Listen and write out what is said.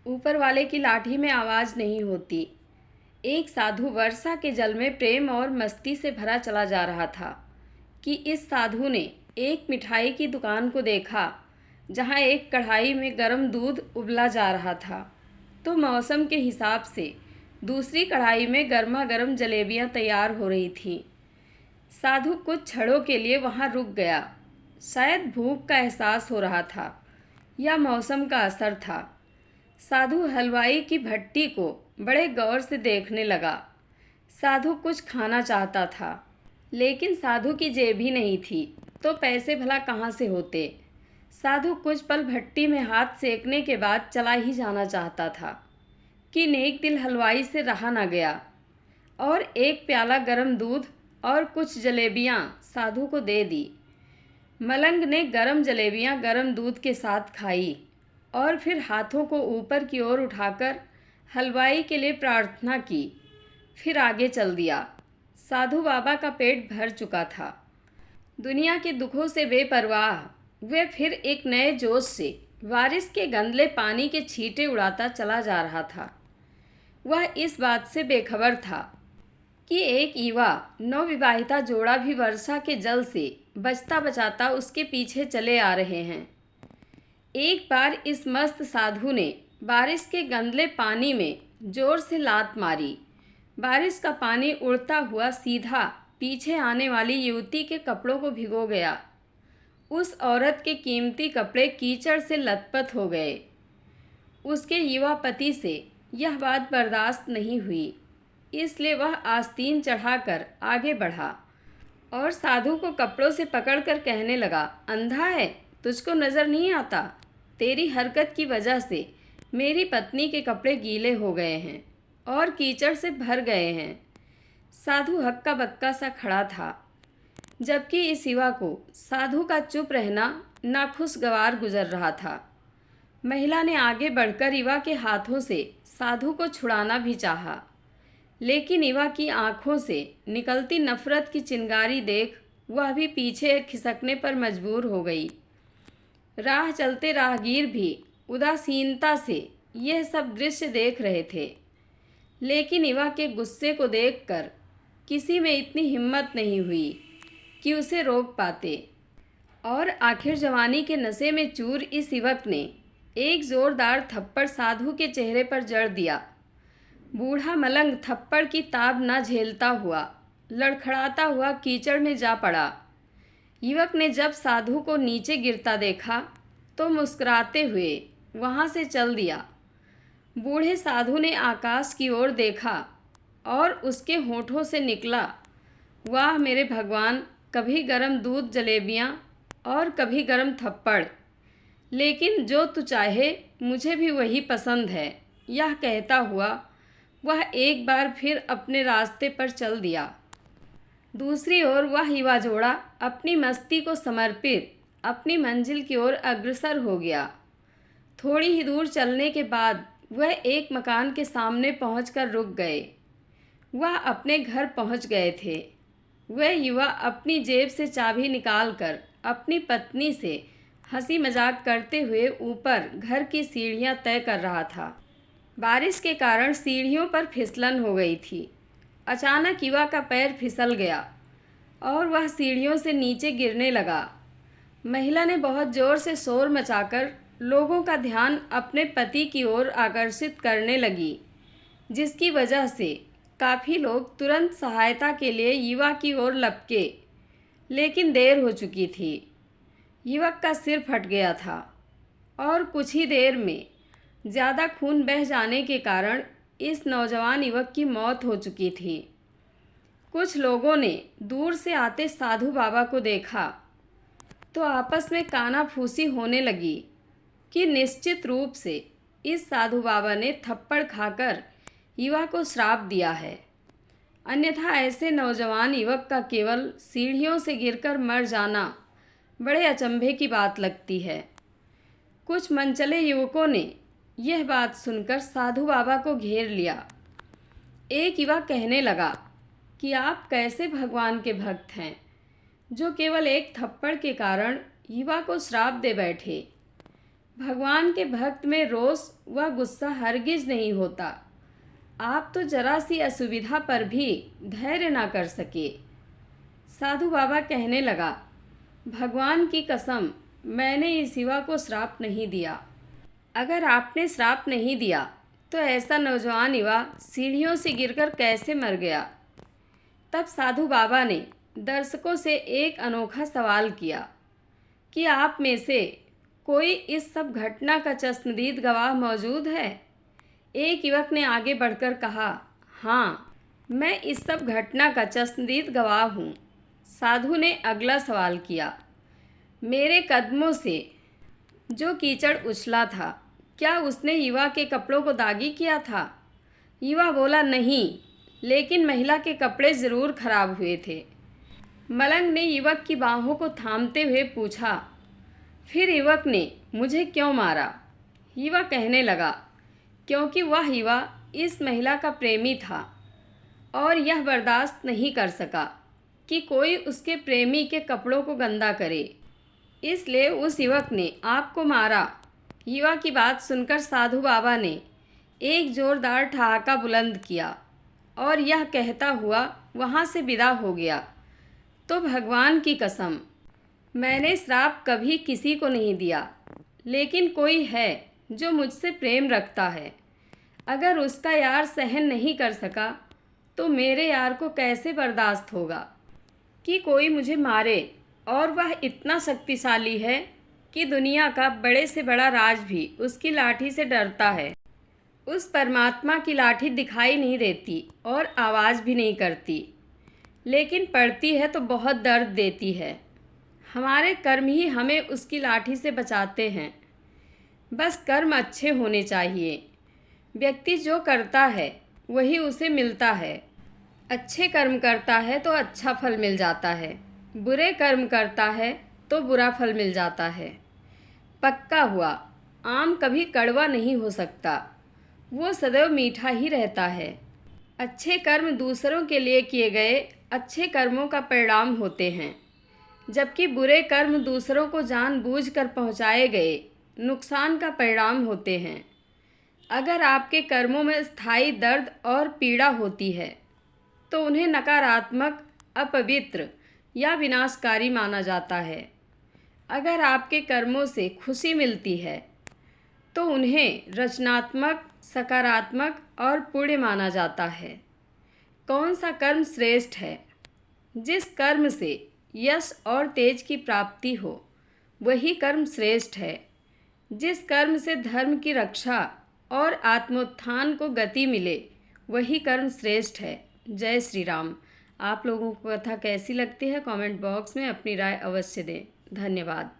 ऊपर वाले की लाठी में आवाज़ नहीं होती। एक साधु वर्षा के जल में प्रेम और मस्ती से भरा चला जा रहा था कि इस साधु ने एक मिठाई की दुकान को देखा जहाँ एक कढ़ाई में गर्म दूध उबला जा रहा था, तो मौसम के हिसाब से दूसरी कढ़ाई में गर्मा गर्म जलेबियाँ तैयार हो रही थीं। साधु कुछ क्षणों के लिए वहाँ रुक गया। शायद भूख का एहसास हो रहा था या मौसम का असर था। साधु हलवाई की भट्टी को बड़े गौर से देखने लगा। साधु कुछ खाना चाहता था, लेकिन साधु की जेब ही नहीं थी, तो पैसे भला कहाँ से होते। साधु कुछ पल भट्टी में हाथ सेकने के बाद चला ही जाना चाहता था कि नेक दिल हलवाई से रहा न गया और एक प्याला गर्म दूध और कुछ जलेबियाँ साधु को दे दी। मलंग ने गर्म जलेबियाँ गर्म दूध के साथ खाई और फिर हाथों को ऊपर की ओर उठाकर हलवाई के लिए प्रार्थना की, फिर आगे चल दिया। साधु बाबा का पेट भर चुका था। दुनिया के दुखों से बेपरवाह वे फिर एक नए जोश से बारिश के गंदले पानी के छींटे उड़ाता चला जा रहा था। वह इस बात से बेखबर था कि एक युवा नवविवाहिता जोड़ा भी वर्षा के जल से बचता बचाता उसके पीछे चले आ रहे हैं। एक बार इस मस्त साधु ने बारिश के गंदले पानी में जोर से लात मारी। बारिश का पानी उड़ता हुआ सीधा पीछे आने वाली युवती के कपड़ों को भिगो गया। उस औरत के कीमती कपड़े कीचड़ से लथपथ हो गए। उसके युवा पति से यह बात बर्दाश्त नहीं हुई, इसलिए वह आस्तीन चढ़ाकर आगे बढ़ा और साधु को कपड़ों से पकड़कर कहने लगा, अंधा है, तुझको नज़र नहीं आता? तेरी हरकत की वजह से मेरी पत्नी के कपड़े गीले हो गए हैं और कीचड़ से भर गए हैं। साधु हक्का बक्का सा खड़ा था, जबकि इस युवा को साधु का चुप रहना नाखुशगवार गुजर रहा था। महिला ने आगे बढ़कर युवा के हाथों से साधु को छुड़ाना भी चाहा, लेकिन युवा की आंखों से निकलती नफरत की चिंगारी देख वह भी पीछे खिसकने पर मजबूर हो गई। राह चलते राहगीर भी उदासीनता से यह सब दृश्य देख रहे थे, लेकिन युवा के गुस्से को देखकर किसी में इतनी हिम्मत नहीं हुई कि उसे रोक पाते। और आखिर जवानी के नशे में चूर इस युवक ने एक जोरदार थप्पड़ साधु के चेहरे पर जड़ दिया। बूढ़ा मलंग थप्पड़ की ताब न झेलता हुआ लड़खड़ाता हुआ कीचड़ में जा पड़ा। युवक ने जब साधु को नीचे गिरता देखा तो मुस्कुराते हुए वहाँ से चल दिया। बूढ़े साधु ने आकाश की ओर देखा और उसके होठों से निकला, वाह मेरे भगवान, कभी गरम दूध जलेबियाँ और कभी गरम थप्पड़, लेकिन जो तू चाहे मुझे भी वही पसंद है। यह कहता हुआ वह एक बार फिर अपने रास्ते पर चल दिया। दूसरी ओर वह युवा जोड़ा अपनी मस्ती को समर्पित अपनी मंजिल की ओर अग्रसर हो गया। थोड़ी ही दूर चलने के बाद वह एक मकान के सामने पहुंचकर रुक गए। वह अपने घर पहुंच गए थे। वह युवा अपनी जेब से चाबी निकालकर अपनी पत्नी से हंसी मजाक करते हुए ऊपर घर की सीढ़ियां तय कर रहा था। बारिश के कारण सीढ़ियों पर फिसलन हो गई थी। अचानक युवा का पैर फिसल गया और वह सीढ़ियों से नीचे गिरने लगा। महिला ने बहुत जोर से शोर मचाकर लोगों का ध्यान अपने पति की ओर आकर्षित करने लगी, जिसकी वजह से काफ़ी लोग तुरंत सहायता के लिए युवा की ओर लपके, लेकिन देर हो चुकी थी। युवक का सिर फट गया था और कुछ ही देर में ज़्यादा खून बह जाने के कारण इस नौजवान युवक की मौत हो चुकी थी। कुछ लोगों ने दूर से आते साधु बाबा को देखा तो आपस में कानाफूसी होने लगी कि निश्चित रूप से इस साधु बाबा ने थप्पड़ खाकर युवा को श्राप दिया है, अन्यथा ऐसे नौजवान युवक का केवल सीढ़ियों से गिरकर मर जाना बड़े अचंभे की बात लगती है। कुछ मनचले युवकों ने यह बात सुनकर साधु बाबा को घेर लिया। एक युवा कहने लगा कि आप कैसे भगवान के भक्त हैं, जो केवल एक थप्पड़ के कारण युवा को श्राप दे बैठे। भगवान के भक्त में रोष व गुस्सा हरगिज नहीं होता। आप तो जरा सी असुविधा पर भी धैर्य ना कर सके। साधु बाबा कहने लगा, भगवान की कसम, मैंने इस युवा को श्राप नहीं दिया। अगर आपने श्राप नहीं दिया तो ऐसा नौजवान युवा सीढ़ियों से गिरकर कैसे मर गया? तब साधु बाबा ने दर्शकों से एक अनोखा सवाल किया कि आप में से कोई इस सब घटना का चश्मदीद गवाह मौजूद है? एक युवक ने आगे बढ़कर कहा, हाँ, मैं इस सब घटना का चश्मदीद गवाह हूँ। साधु ने अगला सवाल किया, मेरे कदमों से जो कीचड़ उछला था, क्या उसने युवा के कपड़ों को दागी किया था? युवा बोला, नहीं, लेकिन महिला के कपड़े ज़रूर खराब हुए थे। मलंग ने युवक की बाहों को थामते हुए पूछा, फिर युवक ने मुझे क्यों मारा? युवा कहने लगा, क्योंकि वह युवा इस महिला का प्रेमी था और यह बर्दाश्त नहीं कर सका कि कोई उसके प्रेमी के कपड़ों को गंदा करे, इसलिए उस युवक ने आपको मारा। युवा की बात सुनकर साधु बाबा ने एक जोरदार ठहाका बुलंद किया और यह कहता हुआ वहाँ से विदा हो गया। तो भगवान की कसम, मैंने श्राप कभी किसी को नहीं दिया, लेकिन कोई है जो मुझसे प्रेम रखता है। अगर उसका यार सहन नहीं कर सका तो मेरे यार को कैसे बर्दाश्त होगा कि कोई मुझे मारे, और वह इतना शक्तिशाली है कि दुनिया का बड़े से बड़ा राज भी उसकी लाठी से डरता है। उस परमात्मा की लाठी दिखाई नहीं देती और आवाज़ भी नहीं करती, लेकिन पड़ती है तो बहुत दर्द देती है। हमारे कर्म ही हमें उसकी लाठी से बचाते हैं। बस कर्म अच्छे होने चाहिए। व्यक्ति जो करता है वही उसे मिलता है। अच्छे कर्म करता है तो अच्छा फल मिल जाता है, बुरे कर्म करता है तो बुरा फल मिल जाता है। पक्का हुआ, आम कभी कड़वा नहीं हो सकता, वो सदैव मीठा ही रहता है। अच्छे कर्म दूसरों के लिए किए गए अच्छे कर्मों का परिणाम होते हैं, जबकि बुरे कर्म दूसरों को जानबूझकर पहुंचाए गए नुकसान का परिणाम होते हैं। अगर आपके कर्मों में स्थायी दर्द और पीड़ा होती है तो उन्हें नकारात्मक, अपवित्र या विनाशकारी माना जाता है। अगर आपके कर्मों से खुशी मिलती है तो उन्हें रचनात्मक, सकारात्मक और पुण्य माना जाता है। कौन सा कर्म श्रेष्ठ है? जिस कर्म से यश और तेज की प्राप्ति हो वही कर्म श्रेष्ठ है। जिस कर्म से धर्म की रक्षा और आत्मोत्थान को गति मिले वही कर्म श्रेष्ठ है। जय श्री राम। आप लोगों को कथा कैसी लगती है कमेंट बॉक्स में अपनी राय अवश्य दें। धन्यवाद।